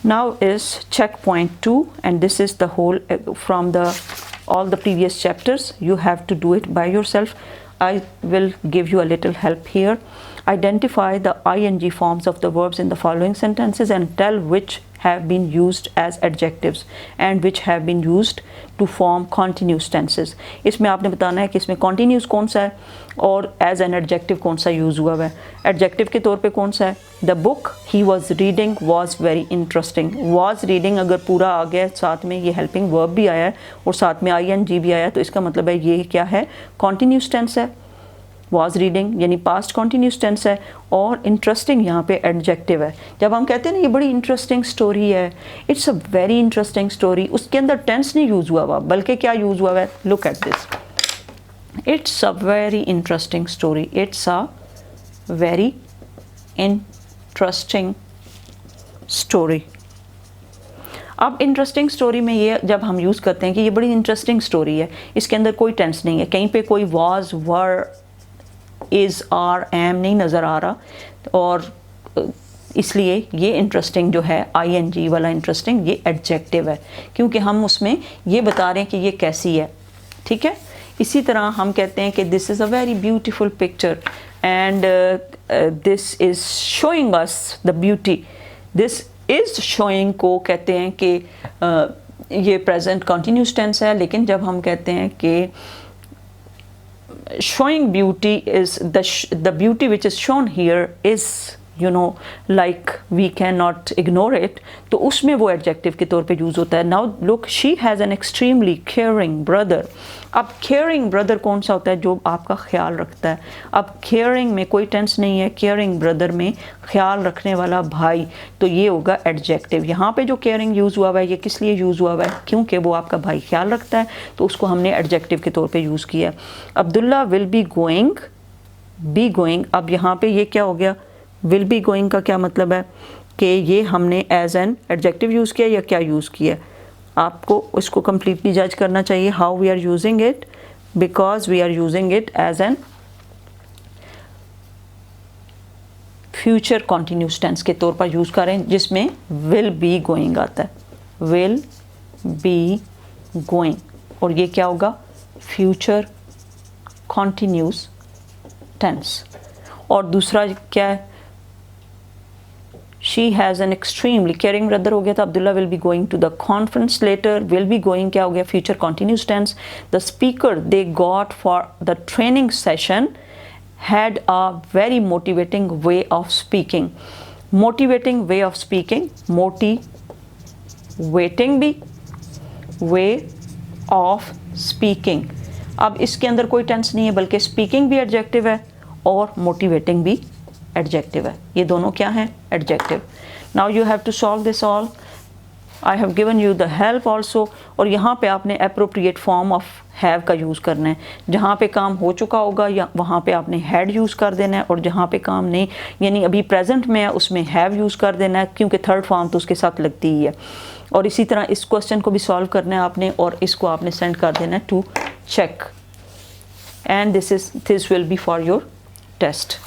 Now is checkpoint 2, and this is the whole from all the previous chapters. You have to do it by yourself. I will give you a little help here. Identify the ing forms of the verbs in the following sentences and tell which have been used as adjectives and which have been used to form continuous tenses. इसमें आपने बताना है कि इसमें continuous कौन सा है और as an adjective कौन सा यूज़ हुआ है. adjective के तौर पे कौन सा है? The book he was reading was very interesting. was reading अगर पूरा आ गया साथ में ये helping verb भी आया है और साथ में ing भी आया है, तो इसका मतलब है ये क्या है? continuous tense है. was reading यानी past continuous tense है और interesting यहाँ पे adjective है. जब हम कहते हैं ना ये बड़ी interesting story है, it's a very interesting story, उसके अंदर tense नहीं यूज़ हुआ हुआ, बल्कि क्या यूज़ हुआ है? look at this, it's a very interesting story, it's a very interesting story. अब इंटरेस्टिंग स्टोरी में ये जब हम यूज़ करते हैं कि ये बड़ी इंटरेस्टिंग स्टोरी है, इसके अंदर कोई टेंस नहीं है, कहीं पे कोई was, were, is, are, am नहीं नज़र आ रहा, और इसलिए ये इंटरेस्टिंग जो है ing वाला इंटरेस्टिंग ये एडजेक्टिव है, क्योंकि हम उसमें ये बता रहे हैं कि ये कैसी है. ठीक है. इसी तरह हम कहते हैं कि this is a very beautiful picture and this is showing us the beauty. This is showing को कहते हैं कि ये प्रेजेंट कंटिन्यूस टेंस है, लेकिन जब हम कहते हैं कि showing beauty is the beauty which is shown here is like we cannot ignore it, तो उसमें वो adjective के तौर पे यूज़ होता है. Now look, she has an extremely caring brother. अब caring brother कौन सा होता है? जो आपका ख्याल रखता है. अब caring में कोई tense नहीं है, caring brother में ख्याल रखने वाला भाई, तो ये होगा adjective. यहाँ पे जो caring यूज़ हुआ है ये किस लिए यूज़ हुआ है? क्योंकि वो आपका भाई ख्याल रखता है, तो उसको हमने adjective के तौर पे यूज़ किया. अब्दुल्ला will be going, अब यहाँ पे ये क्या हो गया? will be going का क्या मतलब है कि ये हमने as an adjective यूज़ किया या क्या यूज़ किया? आपको इसको completely जज करना चाहिए how we are using it, because we are using it as an future continuous tense के तौर पर यूज़ करें, जिसमें will be going आता है. will be going, और ये क्या होगा? future continuous tense. और दूसरा क्या है? She has an extremely caring brother हो गया था. Abdullah will be going to the conference later. will be going क्या हो गया? future continuous tense. The speaker they got for the training session had a very motivating way of speaking. motivating way of speaking, motivating भी, way of speaking. अब इसके अंदर कोई tense नहीं है, बल्कि speaking भी एडजेक्टिव है और motivating भी एडजेक्टिव है. ये दोनों क्या हैं? Adjective. Now you have to solve this all. I have given you the help also. और यहाँ पे आपने अप्रोप्रिएट फॉर्म ऑफ हैव का यूज़ करना है. जहाँ पे काम हो चुका होगा या वहाँ पे आपने हैड यूज़ कर देना है, और जहाँ पे काम नहीं यानी अभी प्रेजेंट में है उसमें हैव यूज़ कर देना है, क्योंकि थर्ड फॉर्म तो उसके साथ लगती ही है. और इसी तरह इस क्वेश्चन को भी सॉल्व करना है आपने, और इसको आपने सेंड कर देना है to check, and this will be for your test.